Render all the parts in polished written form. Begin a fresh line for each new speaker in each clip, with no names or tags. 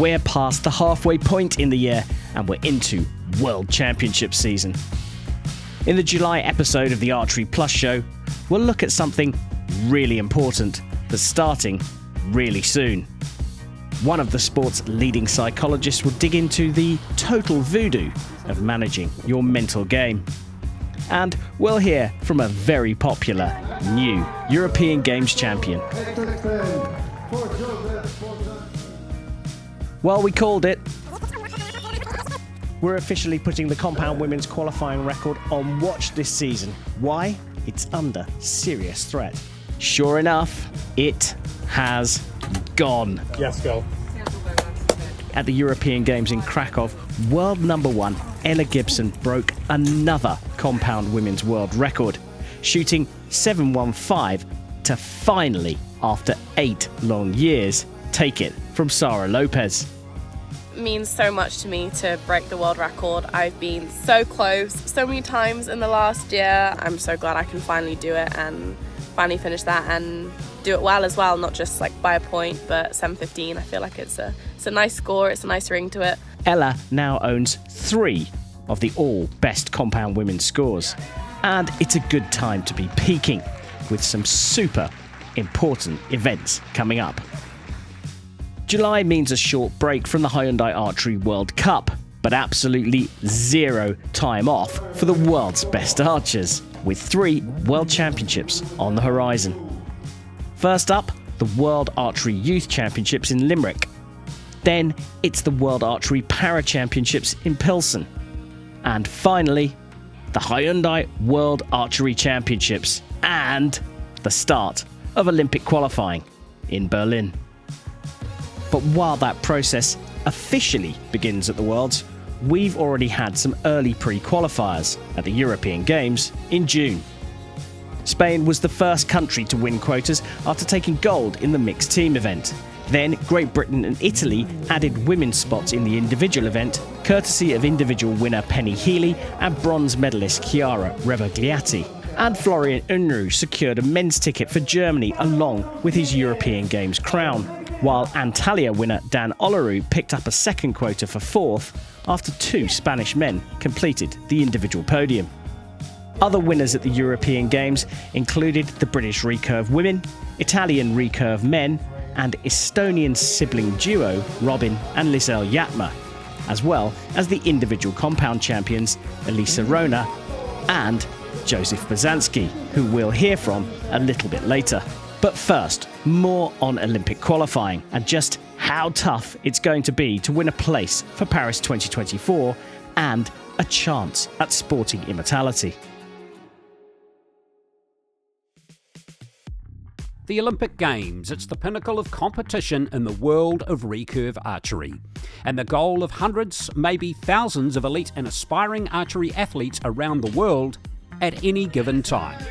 We're past the halfway point in the year and we're into World Championship season. In the July episode of the Archery Plus show, we'll look at something really important that's starting really soon. One of the sport's leading psychologists will dig into the total voodoo of managing your mental game. And we'll hear from a very popular new European Games champion. Well, we called it. We're officially putting the compound women's qualifying record on watch this season. Why? It's under serious threat. Sure enough, it has gone.
Yes, go.
At the European Games in Krakow, world number one Ella Gibson broke another compound women's world record, shooting 7.15 to finally, after 8 long years, take it from Sara Lopez.
It means so much to me to break the world record. I've been so close so many times in the last year. I'm so glad I can finally do it and finally finish that and do it well as well, not just like by a point, but 7.15. I feel like it's a nice score, it's a nice ring to it.
Ella now owns 3 of the all best compound women's scores, and it's a good time to be peaking with some super important events coming up. July means a short break from the Hyundai Archery World Cup, but absolutely zero time off for the world's best archers, with 3 World Championships on the horizon. First up, the World Archery Youth Championships in Limerick. Then it's the World Archery Para Championships in Pilsen. And finally, the Hyundai World Archery Championships and the start of Olympic qualifying in Berlin. But while that process officially begins at the Worlds, we've already had some early pre-qualifiers at the European Games in June. Spain was the first country to win quotas after taking gold in the mixed team event. Then Great Britain and Italy added women's spots in the individual event, courtesy of individual winner Penny Healy and bronze medalist Chiara Rebagliati. And Florian Unruh secured a men's ticket for Germany along with his European Games crown, while Antalya winner Dan Olaru picked up a second quota for 4th after 2 Spanish men completed the individual podium. Other winners at the European Games included the British recurve women, Italian recurve men, and Estonian sibling duo Robin and Lisel Jatma, as well as the individual compound champions Elisa Rona and Jozef Bosansky, who we'll hear from a little bit later. But first, more on Olympic qualifying and just how tough it's going to be to win a place for Paris 2024 and a chance at sporting immortality.
The Olympic Games, it's the pinnacle of competition in the world of recurve archery, and the goal of hundreds, maybe thousands of elite and aspiring archery athletes around the world at any given time.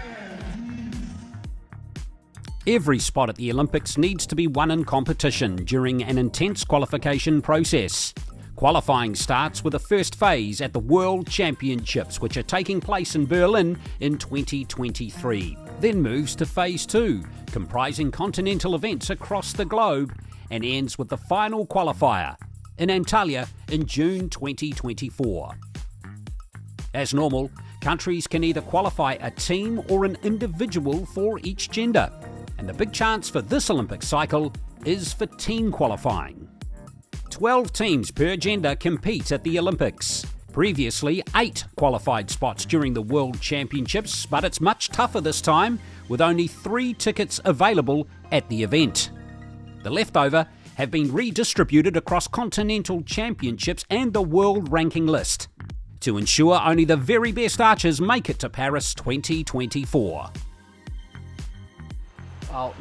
Every spot at the Olympics needs to be won in competition during an intense qualification process. Qualifying starts with the first phase at the World Championships, which are taking place in Berlin in 2023. Then moves to Phase 2, comprising continental events across the globe, and ends with the final qualifier in Antalya in June 2024. As normal, countries can either qualify a team or an individual for each gender, and the big chance for this Olympic cycle is for team qualifying. 12 teams per gender compete at the Olympics. Previously, 8 qualified spots during the World Championships, but it's much tougher this time, with only 3 tickets available at the event. The leftover have been redistributed across continental championships and the world ranking list, to ensure only the very best archers make it to Paris 2024.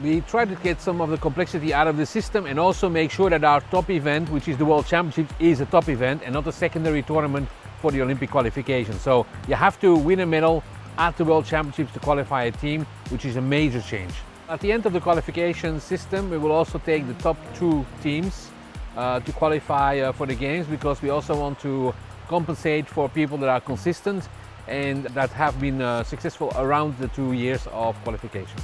We try to get some of the complexity out of the system and also make sure that our top event, which is the World Championships, is a top event and not a secondary tournament for the Olympic qualification. So you have to win a medal at the World Championships to qualify a team, which is a major change. At the end of the qualification system, we will also take the top 2 teams to qualify for the games, because we also want to compensate for people that are consistent and that have been successful around the 2 years of qualification.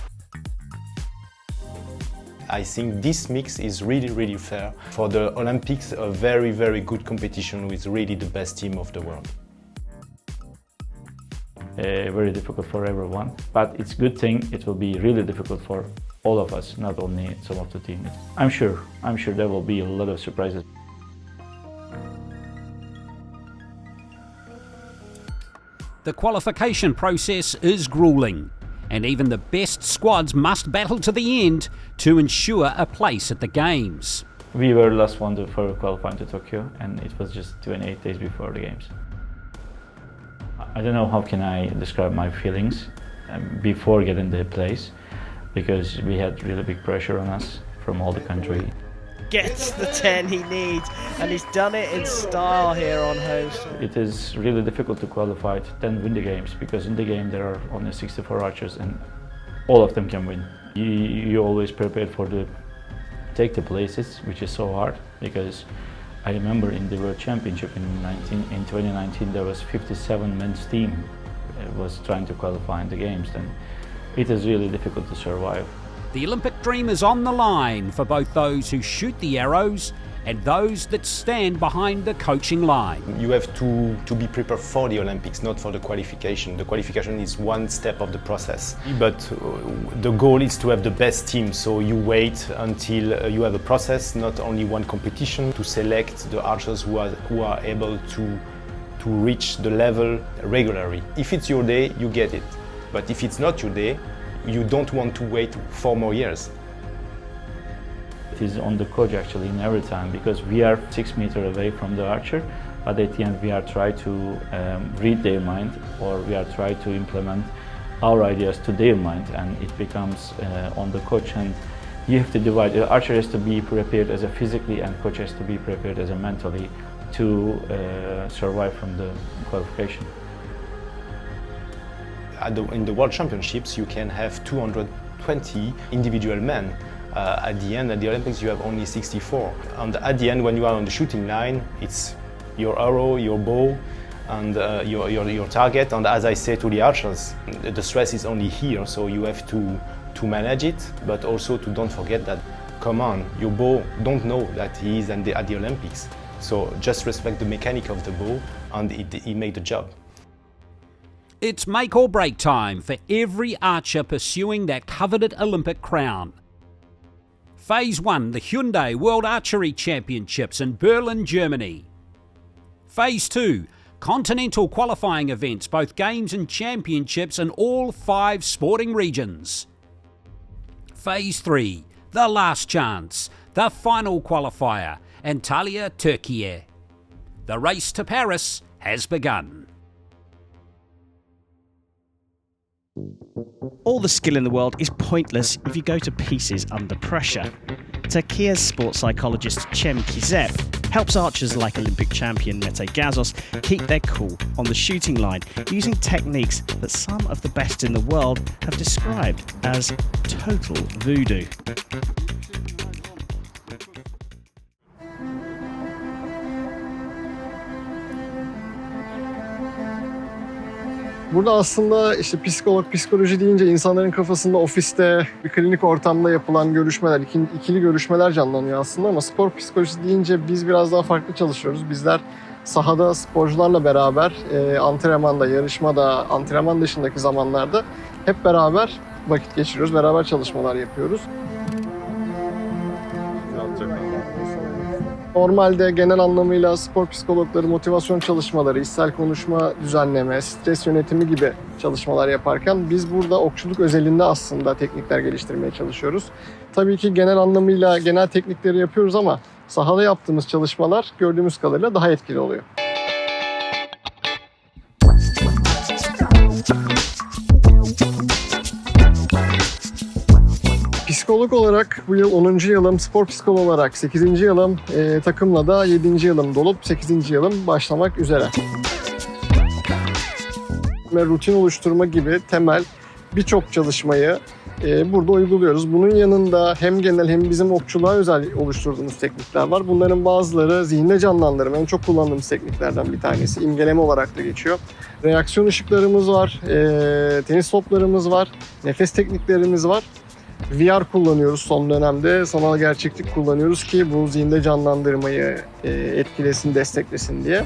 I think this mix is really fair. For the Olympics, a very good competition with really the best team of the world.
Very difficult for everyone, but it's a good thing. It will be really difficult for all of us, not only some of the teams. I'm sure there will be a lot of surprises.
The qualification process is grueling, and even the best squads must battle to the end to ensure a place at the Games.
We were the last one for qualifying to Tokyo, and it was just 28 days before the Games. I don't know how can I describe my feelings before getting the place, because we had really big pressure on us from all the country.
Gets the 10 he needs, and he's done it in style here on host.
It is really difficult to qualify to 10 win the Games, because in the game there are only 64 archers and all of them can win. You always prepared for the take the places, which is so hard, because I remember in the World Championship in 2019 there was 57 men's team was trying to qualify in the Games, and it is really difficult to survive.
The Olympic dream is on the line for both those who shoot the arrows and those that stand behind the coaching line.
You have to be prepared for the Olympics, not for the qualification. The qualification is one step of the process. But the goal is to have the best team, so you wait until you have a process, not only one competition, to select the archers who are able to reach the level regularly. If it's your day, you get it. But if it's not your day, you don't want to wait 4 more years.
It is on the coach actually in every time, because we are 6 meters away from the archer, but at the end we are trying to read their mind, or we are trying to implement our ideas to their mind, and it becomes on the coach, and you have to divide. The archer has to be prepared as a physically, and coach has to be prepared as a mentally to survive from the qualification.
In the World Championships, you can have 220 individual men. At the end, at the Olympics, you have only 64. And at the end, when you are on the shooting line, it's your arrow, your bow, and your target. And as I say to the archers, the stress is only here, so you have to manage it, but also to don't forget that, come on, your bow don't know that he is at the Olympics. So just respect the mechanic of the bow, and he made the job.
It's make or break time for every archer pursuing that coveted Olympic crown. Phase 1, the Hyundai World Archery Championships in Berlin, Germany. Phase 2, continental qualifying events, both games and championships in all 5 sporting regions. Phase 3, the last chance, the final qualifier, Antalya, Turkey. The race to Paris has begun.
All the skill in the world is pointless if you go to pieces under pressure. Turkey's sports psychologist Cem Kizep helps archers like Olympic champion Mete Gazos keep their cool on the shooting line, using techniques that some of the best in the world have described as total voodoo.
Burada aslında işte psikoloji deyince insanların kafasında ofiste, bir klinik ortamda yapılan görüşmeler, ikili görüşmeler canlanıyor aslında, ama spor psikolojisi deyince biz biraz daha farklı çalışıyoruz. Bizler sahada sporcularla beraber antrenmanda, yarışmada, antrenman dışındaki zamanlarda hep beraber vakit geçiriyoruz, beraber çalışmalar yapıyoruz. Normalde genel anlamıyla spor psikologları motivasyon çalışmaları, içsel konuşma düzenleme, stres yönetimi gibi çalışmalar yaparken biz burada okçuluk özelinde aslında teknikler geliştirmeye çalışıyoruz. Tabii ki genel anlamıyla genel teknikleri yapıyoruz ama sahada yaptığımız çalışmalar gördüğümüz kadarıyla daha etkili oluyor. Psikolog olarak bu yıl 10. yılım, spor psikoloğu olarak 8. yılım, takımla da 7. yılım dolup 8. yılım başlamak üzere. Rutin oluşturma gibi temel birçok çalışmayı burada uyguluyoruz. Bunun yanında hem genel hem bizim okçuluğa özel oluşturduğumuz teknikler var. Bunların bazıları zihinde canlandırma, en çok kullandığımız tekniklerden bir tanesi. İmgeleme olarak da geçiyor. Reaksiyon ışıklarımız var, tenis toplarımız var, nefes tekniklerimiz var. VR kullanıyoruz son dönemde. Sanal gerçeklik kullanıyoruz ki bu zihinde canlandırmayı etkilesin, desteklesin diye.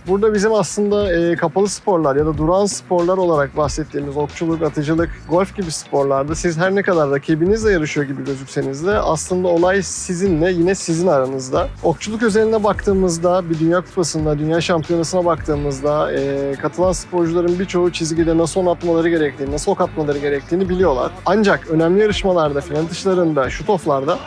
Burada bizim aslında kapalı sporlar ya da duran sporlar olarak bahsettiğimiz okçuluk, atıcılık, golf gibi sporlarda siz her ne kadar rakibinizle yarışıyor gibi gözükseniz de aslında olay sizinle, yine sizin aranızda. Okçuluk özeline baktığımızda, bir dünya kupasında, dünya şampiyonasına baktığımızda katılan sporcuların birçoğu çizgide nasıl on atmaları gerektiğini, nasıl ok atmaları gerektiğini biliyorlar. Ancak önemli yarışmalarda, final atışlarında, şut-off'larda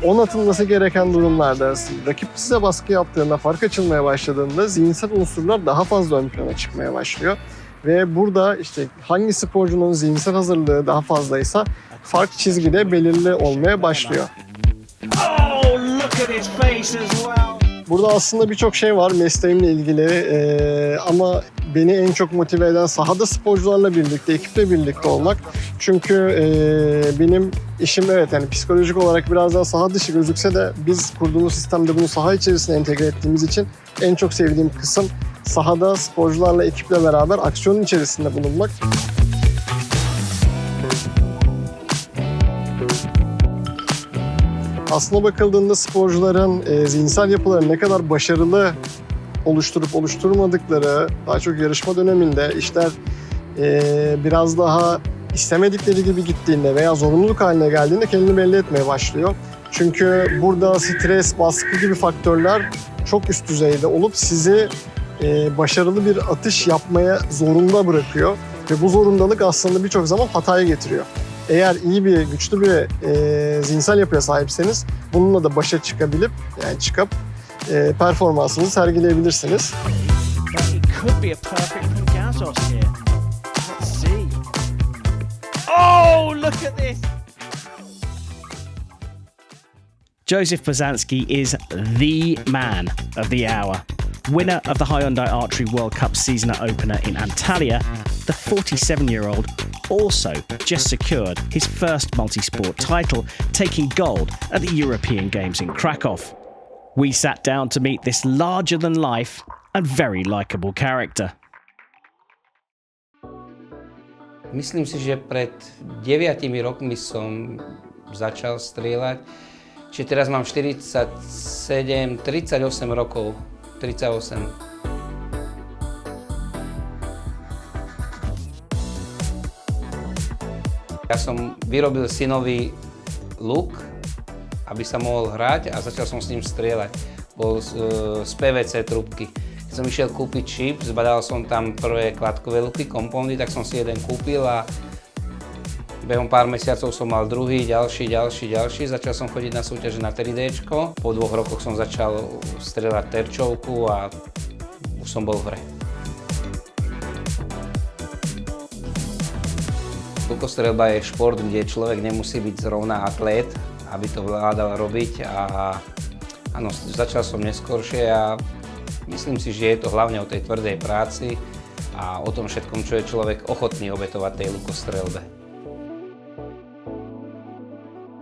on atılması gereken durumlarda, rakip size baskı yaptığında, fark açılmaya başladığında zihinsel unsurlar daha fazla ön plana çıkmaya başlıyor. Ve burada işte hangi sporcunun zihinsel hazırlığı daha fazlaysa fark çizgide belirli olmaya başlıyor. Burada aslında birçok şey var mesleğimle ilgili ama beni en çok motive eden sahada sporcularla birlikte, ekiple birlikte olmak. Çünkü benim işim evet yani psikolojik olarak biraz daha saha dışı gözükse de biz kurduğumuz sistemde bunu saha içerisine entegre ettiğimiz için en çok sevdiğim kısım sahada sporcularla, ekiple beraber aksiyonun içerisinde bulunmak. Aslına bakıldığında sporcuların zihinsel yapıları ne kadar başarılı oluşturup oluşturmadıkları, daha çok yarışma döneminde işler biraz daha istemedikleri gibi gittiğinde veya zorunluluk haline geldiğinde kendini belli etmeye başlıyor. Çünkü burada stres, baskı gibi faktörler çok üst düzeyde olup sizi başarılı bir atış yapmaya zorunda bırakıyor. Ve bu zorundalık aslında birçok zaman hataya getiriyor. Eğer iyi bir, güçlü bir zihinsel yapıya sahipseniz bununla da başa çıkabilip, yani çıkıp performansınızı sergileyebilirsiniz.
Jozef Bosansky is the man of the hour. Winner of the Hyundai Archery World Cup season opener in Antalya, the 47-year-old also just secured his first multi-sport title, taking gold at the European Games in Krakow. We sat down to meet this larger-than-life and very likeable character.
Myslím si, že pred 9 rokmi som začal strieľať, čiže teraz mám 38 rokov, 38. Ja som vyrobil synovi luk, aby sa mohol hrať a začal som s ním strieľať. Bol z PVC trúbky. Keď som išiel kúpiť čip, zbadal som tam prvé kladkové luky, kompoundy, tak som si jeden kúpil a behom pár mesiacov som mal druhý, ďalší. Začal som chodiť na súťaže na 3Dčko. Po 2 rokoch som začal strieľať terčovku a už som bol v hre. Lukostrieľba je šport, kde človek nemusí byť zrovna atlét, aby to vládal robiť a áno, začal som neskoršie a myslím si, že je to hlavne o tej tvrdej práci a o tom všetkom, čo je človek ochotný obetovať tej lukostrieľbe.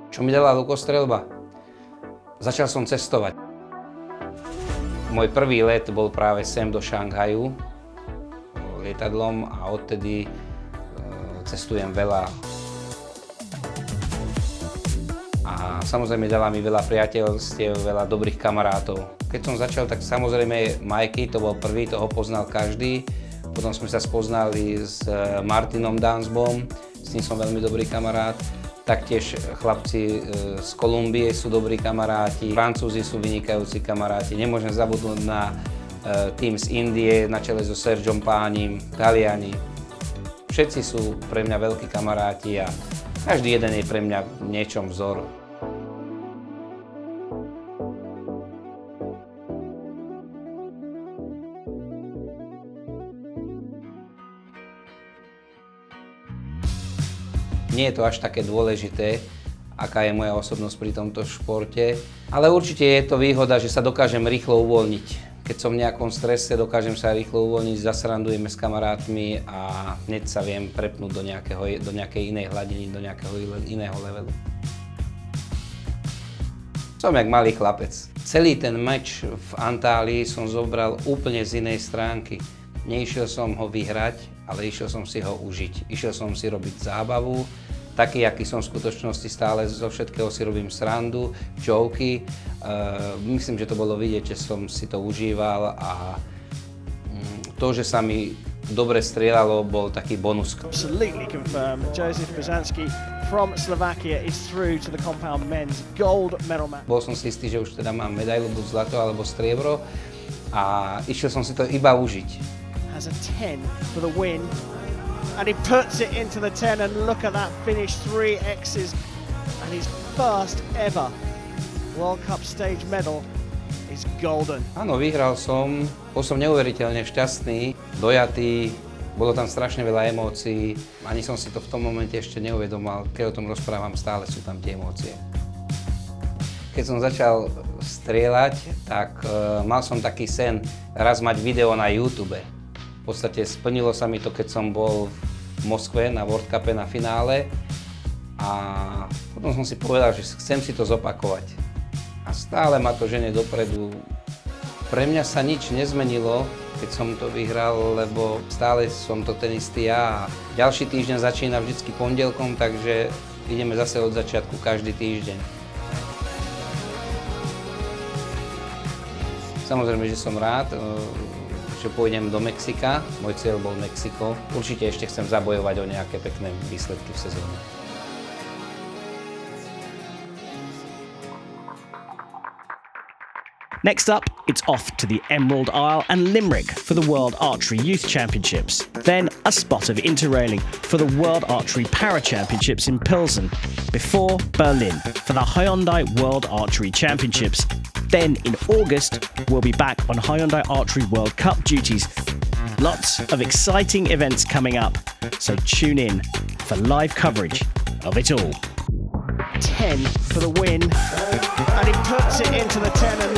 Čo mi dala lukostrieľba? Začal som cestovať. Môj prvý let bol práve sem do Šanghaju lietadlom a odtedy cestujem veľa. A samozrejme dala mi veľa priateľstiev, veľa dobrých kamarátov. Keď som začal, tak samozrejme Majky, to bol prvý, toho poznal každý. Potom sme sa spoznali s Martinom Dansbom, s ním som veľmi dobrý kamarát. Taktiež chlapci z Kolumbie sú dobrí kamaráti, Francúzi sú vynikajúci kamaráti. Nemôžem zabudnúť na tým z Indie na čele so Sergiom Pánim, Taliani. Všetci sú pre mňa veľkí kamaráti a každý jeden je pre mňa v niečom vzor. Nie je to až také dôležité, aká je moja osobnosť pri tomto športe, ale určite je to výhoda, že sa dokážem rýchlo uvoľniť. Keď som v nejakom strese, dokážem sa rýchlo uvoľniť, zasrandujeme s kamarátmi a hneď sa viem prepnúť do nejakej inej hladiny, do nejakého iného levelu. Som jak malý chlapec. Celý ten meč v Antálii som zobral úplne z inej stránky. Neišiel som ho vyhrať, ale išiel som si ho užiť. Išiel som si robiť zábavu, taký, aký som v skutočnosti, stále zo všetkého si robím srandu, joky. Myslím, že to bolo vidieť, že som si to užíval a to, že sa mi dobre strieľalo, bol taký bonus.
Absolutely confirmed. Jozef Bosansky from Slovakia is through to the compound men's gold medal match.
Bol som si istý, že už teda mám medailu, buď zlato alebo striebro a išiel som si to iba užiť.
Has a 10 for the win. And he puts it into the 10 and look at that finish, 3 X's and his first ever World Cup stage medal is golden.
Áno, vyhral som, bol som neuveriteľne šťastný, dojatý, bolo tam strašne veľa emócií, ani som si to v tom momente ešte neuvedomal, keď o tom rozprávam, stále sú tam tie emócie. Keď som začal strieľať, tak mal som taký sen raz mať video na YouTube. V podstate splnilo sa mi to, keď som bol v Moskve na World Cupe na finále a potom som si povedal, že chcem si to zopakovať. A stále ma to žene dopredu. Pre mňa sa nič nezmenilo, keď som to vyhral, lebo stále som to ten istý ja. Ďalší týždeň začína vždycky pondelkom, takže ideme zase od začiatku každý týždeň. Samozrejme, že som rád, že pôjdem do Mexika. Môj cieľ bol Mexiko. Určite ešte chcem zabojovať o nejaké pekné výsledky v sezóne.
Next up, it's off to the Emerald Isle and Limerick for the World Archery Youth Championships. Then a spot of interrailing for the World Archery Para Championships in Pilsen. Before Berlin for the Hyundai World Archery Championships. Then in August, we'll be back on Hyundai Archery World Cup duties. Lots of exciting events coming up, so tune in for live coverage of it all. 10 for the win, and he puts it into the 10 and